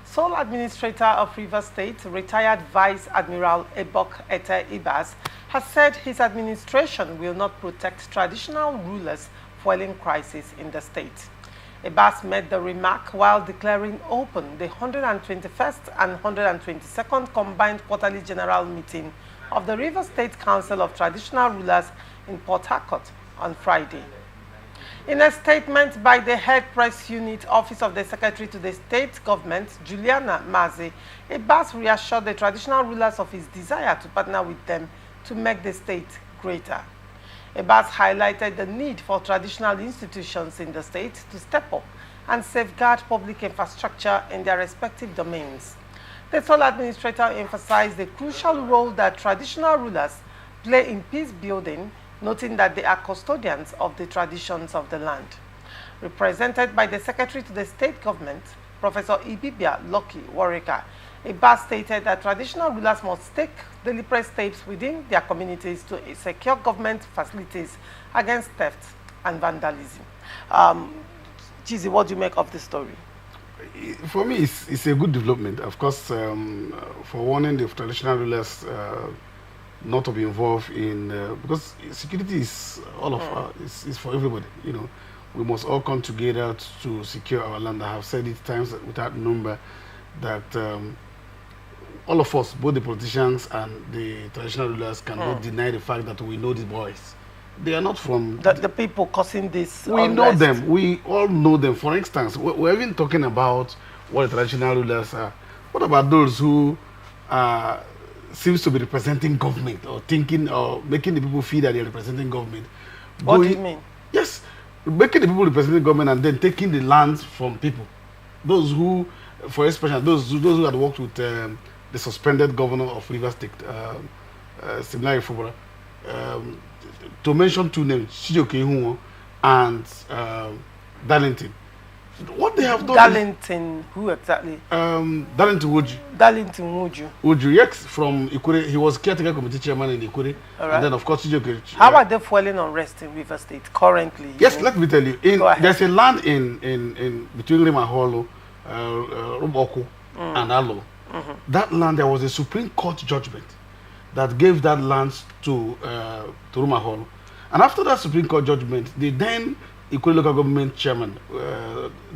Sole Administrator of Rivers State, retired Vice-Admiral Ibok-Ete Ibas, has said his administration will not protect traditional rulers fueling crisis in the state. Ibas made the remark while declaring open the 121st and 122nd Combined Quarterly General Meeting of the Rivers State Council of Traditional Rulers in Port Harcourt on Friday. In a statement by the Head Press Unit, Office of the Secretary to the State Government, Juliana Mazi, Ibas reassured the traditional rulers of his desire to partner with them to make the state greater. Ibas highlighted the need for traditional institutions in the state to step up and safeguard public infrastructure in their respective domains. The sole administrator emphasized the crucial role that traditional rulers play in peace building, noting that they are custodians of the traditions of the land. Represented by the Secretary to the State Government, Professor Ibibia Lucky Warika, Ibas stated that traditional rulers must take deliberate steps within their communities to secure government facilities against theft and vandalism. Chizi, what do you make of the story? For me, it's a good development. Of course, for warning the traditional rulers not to be involved in, because security is all of is for everybody. You know, we must all come together to secure our land. I have said it times without number that all of us, both the politicians and the traditional rulers, cannot deny the fact that we know these boys. They are not from the people causing this. We know them. We all know them. For instance, we're even talking about what the traditional rulers are. What about those who seems to be representing government or thinking or making the people feel that they're representing government? What do you mean? Yes, making the people representing government and then taking the lands from people. Those who, for instance, those who had worked with the suspended governor of Rivers State, similarly for to mention two names, Chijoke and Darlington. What they have done. Darlington, who exactly? Darlington Woju. Darlington Woju. Woju, yes, from Ikure. He was caretaker committee chairman in Ikure. Right. And then, of course, Chijoke. How are they fueling unrest in River State currently? Yes, let me tell you. There's a land in between Rima Holo, Ruboku, and Alo. That land, there was a Supreme Court judgment that gave that land to Rima Holo. And after that Supreme Court judgment, the then Ikure local government chairman,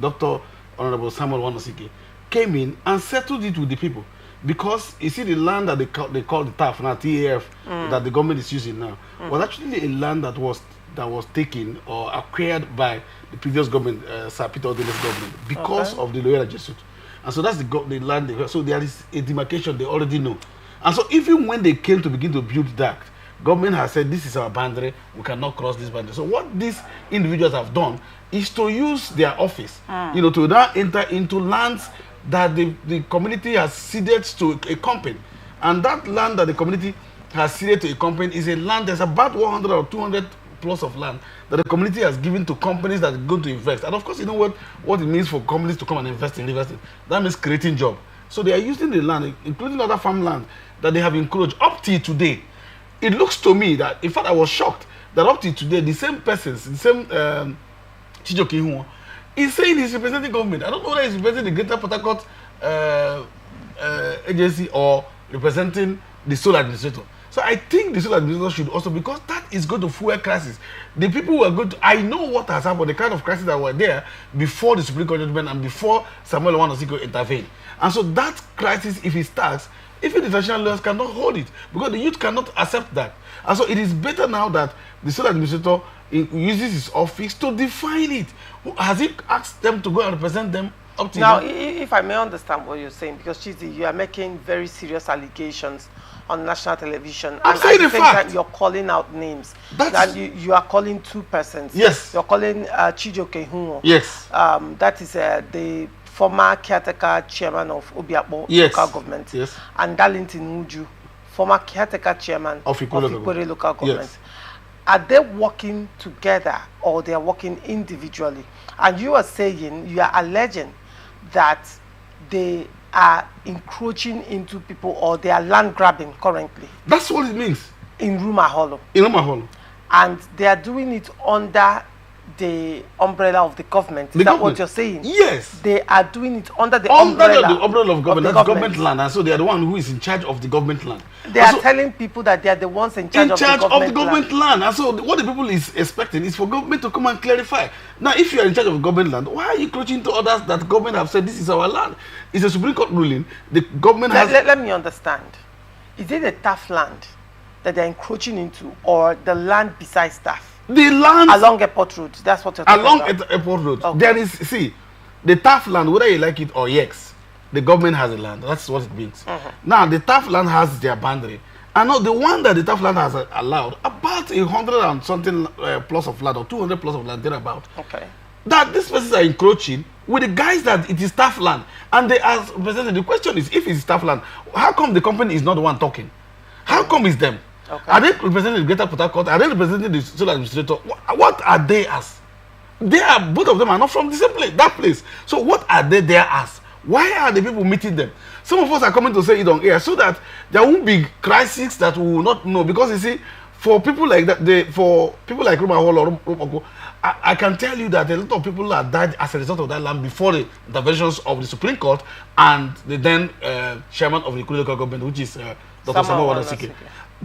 Dr. Honorable Samuel Wanosike, came in and settled it with the people. Because you see the land that they call the TAF, now TAF, that the government is using now, was actually a land that was taken or acquired by the previous government, Sir Peter Odene's government, because of the Loyola Jesuit. And so that's the land. So there is a demarcation they already know. And so even when they came to begin to build that, government has said this is our boundary, we cannot cross this boundary. So what these individuals have done is to use their office, you know, to now enter into lands that the community has ceded to a company. And that land that the community has ceded to a company is a land that's about 100 or 200 plus of land that the community has given to companies that are going to invest. And of course, you know what it means for companies to come and invest in Rivers State. That means creating jobs. So they are using the land, including other farmland, that they have encroached up till today. It looks to me that, in fact, I was shocked that up till today, the same persons, the same Chijoke Ihuo, is saying he's representing government. I don't know whether he's representing the Greater Port Harcourt agency or representing the sole administrator. So I think the sole administrator should also, because that is going to fuel crisis. The people who are going to, I know what has happened, the kind of crisis that were there before the Supreme Court judgment and before Samuel Wanosike intervened. And so that crisis, if it starts, even the traditional lawyers cannot hold it because the youth cannot accept that. And so it is better now that the sole administrator uses his office to define it. Has he asked them to go and represent them up to now? If I may understand what you're saying, because Chizi, you are making very serious allegations on national television. I'm saying the fact. You're calling out names. That you are calling two persons. Yes. You're calling Chijoke Ihuo. Yes. That is the former caretaker chairman of Obiakpo local government, and Darlington Woju, former caretaker chairman of Ikure local government. Yes. Are they working together or they are working individually? And you are saying, you are alleging that they are encroaching into people or they are land grabbing currently. That's what it means. In Ruma Hollow. In Ruma Hollow. And they are doing it under the umbrella of the government. Is that what you're saying? Yes. They are doing it under the umbrella of government. That's government land, and so they are the one who is in charge of the government land. They are telling people that they are the ones in charge of the government land. And so what the people is expecting is for government to come and clarify. Now, if you are in charge of government land, why are you encroaching to others that government have said this is our land? It's a Supreme Court ruling. The government has... Let me understand. Is it the TAF land that they're encroaching into, or the land besides TAF? The land along airport road. That's what you're talking about. Along airport road. Okay. There is, see, the TAF land, whether you like it or yes, the government has a land. That's what it means. Now, the TAF land has their boundary. And now the one that the TAF land has allowed, about 100 and something plus of land, or 200 plus of land, thereabout. Okay. That these persons are encroaching with the guys that it is TAF land. And they are presented. The question is, if it's TAF land, how come the company is not the one talking? How come it's them? Okay. Are they representing the Greater Port Harcourt? Are they representing the sole administrator? What are they as? They are, both of them are not from the same place, that place. So what are they there as? Why are the people meeting them? Some of us are coming to say it on air so that there won't be crises that we will not know. Because you see, for people like that, for people like Rumahol or Rumoko, I can tell you that a lot of people have died as a result of that land before the interventions of the Supreme Court and the then chairman of the local government, which is Dr. Samuel Wadasike.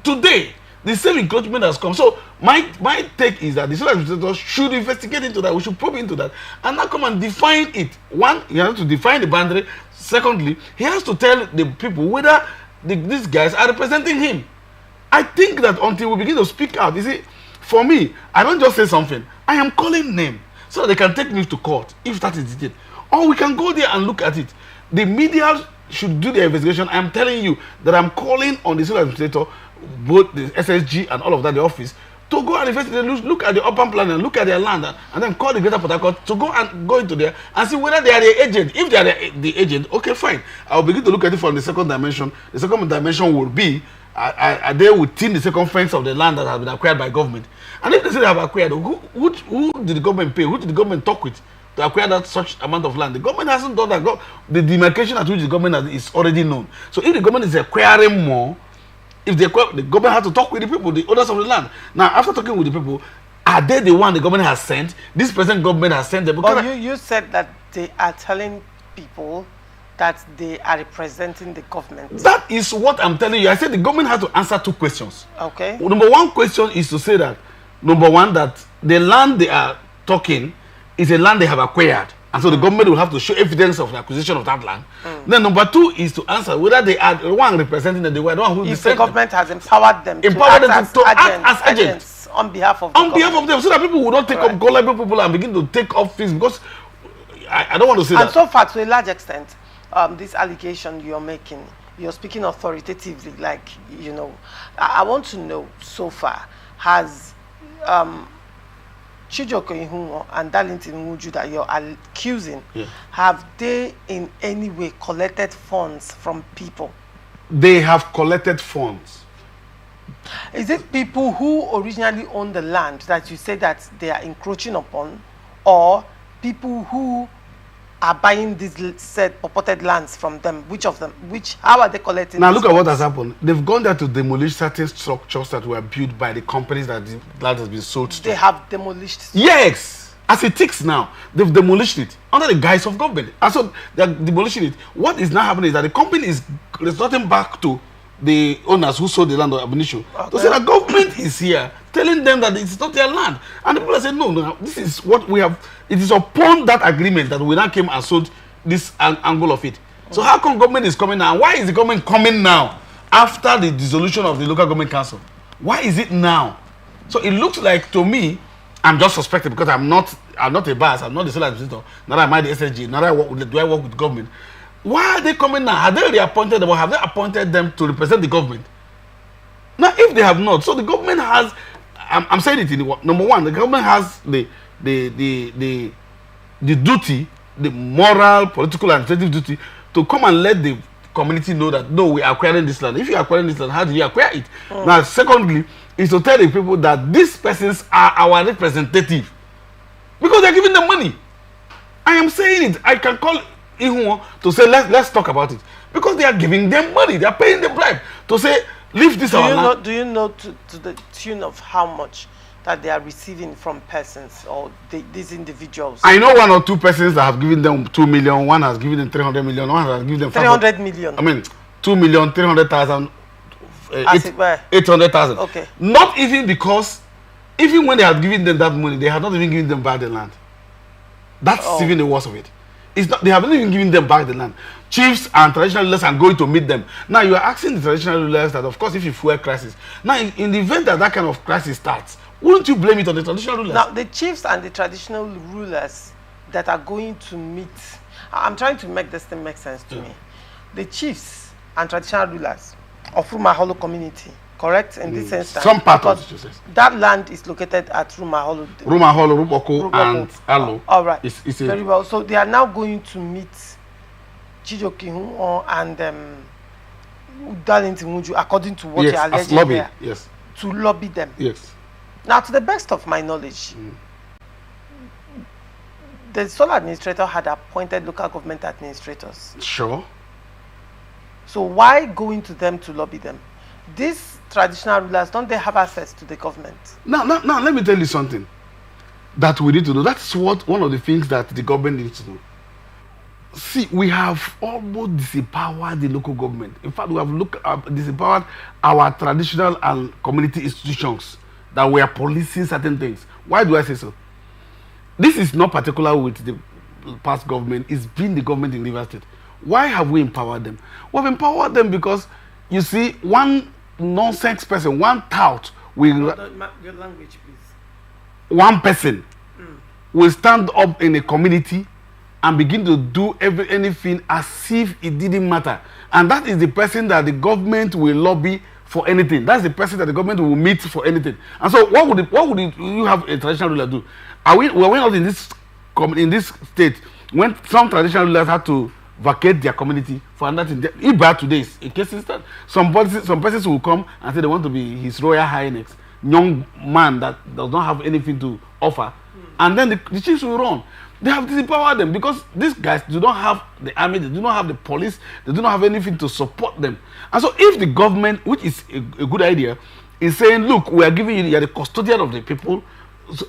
Today, the same encroachment has come. So my take is that the sole administrator should investigate into that. We should probe into that and now come and define it. One, he has to define the boundary. Secondly, he has to tell the people whether these guys are representing him. I think that until we begin to speak out, you see, for me, I don't just say something. I am calling name so that they can take me to court if that is it. Or we can go there and look at it. The media should do the investigation. I am telling you that I'm calling on the sole administrator, both the SSG and all of that, the office, to go and investigate, look at the urban plan and look at their land and then call the Greater Port Harcourt to go into there and see whether they are the agent. If they are the agent, okay, fine. I'll begin to look at it from the second dimension. The second dimension will be, are they within the circumference of the land that has been acquired by government? And if they say they have acquired, who did the government pay? Who did the government talk with to acquire that such amount of land? The government hasn't done that. The demarcation at which the government is already known. So if the government is acquiring more, if the government has to talk with the people, the owners of the land. Now, after talking with the people, are they the one the government has sent? This present government has sent them. But you said that they are telling people that they are representing the government. That is what I'm telling you. I said the government has to answer two questions. Okay. Number one question is to say that, number one, that the land they are talking is a land they have acquired. And so the government will have to show evidence of the acquisition of that land. Then number two is to answer whether they are the one representing them, the one who if the government has empowered them to act as agents on behalf of them, so that people will not take up gullible people and begin to take up things, because I don't want to say that. And so far, to a large extent, this allegation you're making, you're speaking authoritatively, like, you know, I want to know, so far, has Chijoko Ihunwo and Darlington Nwuju that you're accusing, have they in any way collected funds from people? They have collected funds. Is it people who originally owned the land that you say that they are encroaching upon, or people who are buying these said purported lands from them? Which of them? How are they collecting? Now look at what has happened. They've gone there to demolish certain structures that were built by the companies that the land has been sold to. They have demolished. Yes, as it ticks now, they've demolished it under the guise of government, and so they're demolishing it. What is now happening is that the company is resorting back to the owners who sold the land of Abinishio to say that government is here telling them that it's not their land, and the people are saying no, this is what we have. It is upon that agreement that we now came and sold this angle of it. So how come government is coming now? Why is the government coming now after the dissolution of the local government council? Why is it now? So it looks like, to me, I'm just suspecting, because I'm not a bias, I'm not the sole administrator, neither am I the SSG, neither do I work with government. Why are they coming now? Have they reappointed them, or have they appointed them to represent the government? Now, if they have not, so the government has, I'm saying it in the number one, the government has the duty, the moral, political, and administrative duty to come and let the community know that no, we are acquiring this land. If you are acquiring this land, how do you acquire it? Now, secondly, is to tell the people that these persons are our representative, because they're giving them money. I am saying it. I can call Ihunwo to say let's talk about it, because they are giving them money. They are paying the bribe to say leave this our land. Do you know to the tune of how much that they are receiving from persons or these individuals? I know 1 or 2 persons that have given them 2 million, one has given them 300 million, one has given them 300 million. I mean, 2,300,000, 800,000. Okay. Not even because, even when they had given them that money, they had not even given them back the land. That's even the worst of it. It's not, they haven't even given them back the land. Chiefs and traditional rulers are going to meet them. Now you are asking the traditional rulers that, of course, if you fuel crisis. Now, in the event that that kind of crisis starts, wouldn't you blame it on the traditional rulers? Now, the chiefs and the traditional rulers that are going to meet, I'm trying to make this thing make sense to me. The chiefs and traditional rulers of Rumaholo community, correct, in this instance? Some part of it. That land is located at Rumaholo. Rumaholo, Ruboko, and Alo. All right. It's very well. So they are now going to meet Chijoki and Darlington Muju, according to what you are alleging here. Yes. To lobby them. Yes. Now, to the best of my knowledge, the sole administrator had appointed local government administrators. Sure. So why going to them to lobby them? These traditional rulers, don't they have access to the government? Now, let me tell you something that we need to do. That's one of the things that the government needs to do. See, we have almost disempowered the local government. In fact, we have disempowered our traditional and community institutions that we are policing certain things. Why do I say so? This is not particular with the past government. It's been the government in Rivers State. Why have we empowered them? We've empowered them because, you see, one nonsense person, one tout, your language, please. One person will stand up in a community and begin to do anything as if it didn't matter. And that is the person that the government will lobby for anything. That's the person that the government will meet for anything. And so what would you have a traditional ruler do? Were we not in this state when some traditional rulers had to vacate their community for another thing? Iba today is a case instance. Some persons will come and say they want to be His Royal Highness, young man that does not have anything to offer. And then the chiefs will run. They have disempowered them because these guys do not have the army, they do not have the police, they do not have anything to support them. And so if the government, which is a good idea, is saying, look, we are giving you, are the custodian of the people,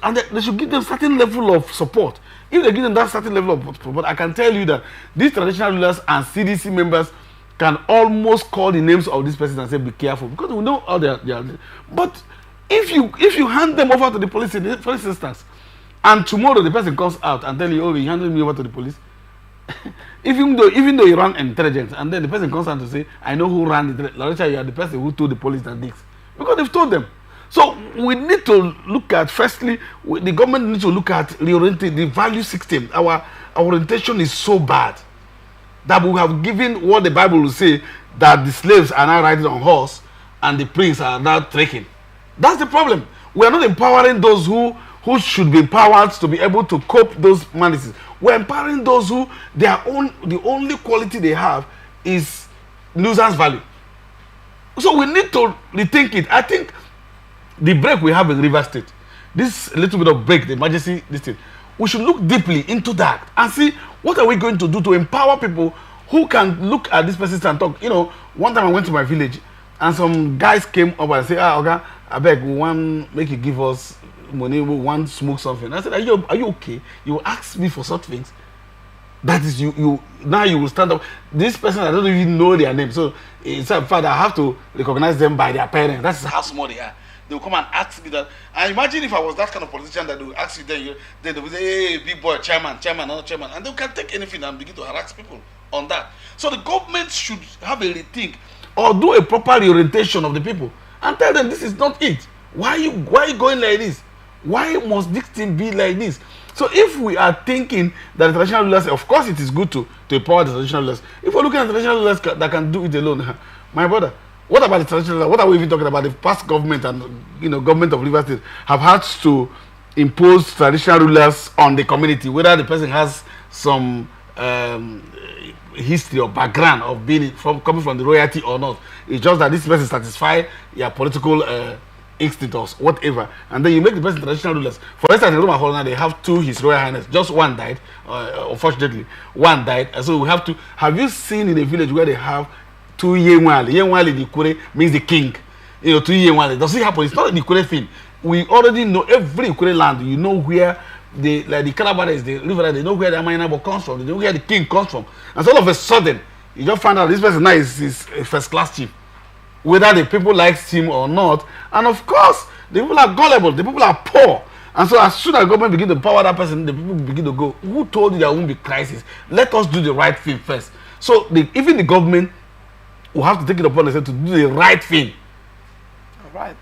and they should give them certain level of support. If they give them that certain level of support, I can tell you that these traditional rulers and CDC members can almost call the names of these persons and say, be careful, because we know how they are. But if you hand them over to the police, in the first instance, and tomorrow the person comes out and tell you, oh, you handed me over to the police, even though you run intelligence, and then the person comes out to say, I know who ran the Larisha, you are the person who told the police that this, because they've told them. So we need to look at, firstly, the government needs to look at reorienting the value system. Our orientation is so bad that we have given what the Bible will say, that the slaves are now riding on horse and the prince are now trekking. That's the problem. We are not empowering those who should be empowered to be able to cope those malices. We're empowering those who the only quality they have is nuisance value. So we need to rethink it. I think the break we have in Rivers State, this little bit of break, the emergency, this thing, we should look deeply into that and see what are we going to do to empower people who can look at this person and talk. You know, one time I went to my village and some guys came up and said, okay, I beg, we want make you give us money, we want smoke something. I said, are you okay? You ask me for such things. That is you now you will stand up. This person, I don't even know their name. So in fact, I have to recognize them by their parents. That's how small they are. They will come and ask me that. And imagine if I was that kind of politician that they will ask you, then they will say, hey, big boy, chairman, not chairman. And they can take anything and begin to harass people on that. So the government should have a rethink or do a proper reorientation of the people and tell them this is not it. Why are you going like this? Why must this thing be like this? So if we are thinking that the traditional rulers, of course it is good to empower the traditional rulers. If we're looking at the traditional rulers that can do it alone, my brother, what about the traditional rulers? What are we even talking about? The past government and government of Rivers State have had to impose traditional rulers on the community, whether the person has some history or background of coming from the royalty or not. It's just that this person satisfies your political instinct or whatever, and then you make the person traditional rulers. For instance, in Roma Hall now they have two His Royal Highness. Just one died, unfortunately, one died. And so we have to. Have you seen in a village where they have two Yenwali? Yenwali the Kure means the king. Two Yenwali. Does it happen? It's not the Kure thing. we already know every Ikure land. You know where the Calabares, the river, they know where the Amayinabo comes from. They know where the king comes from. And so all of a sudden, you just find out this person now is a first-class chief, whether the people like him or not. And of course, the people are gullible. The people are poor. And so as soon as government begin to power that person, the people begin to go, who told you there won't be crisis? Let us do the right thing first. So even the government will have to take it upon themselves to do the right thing. All right.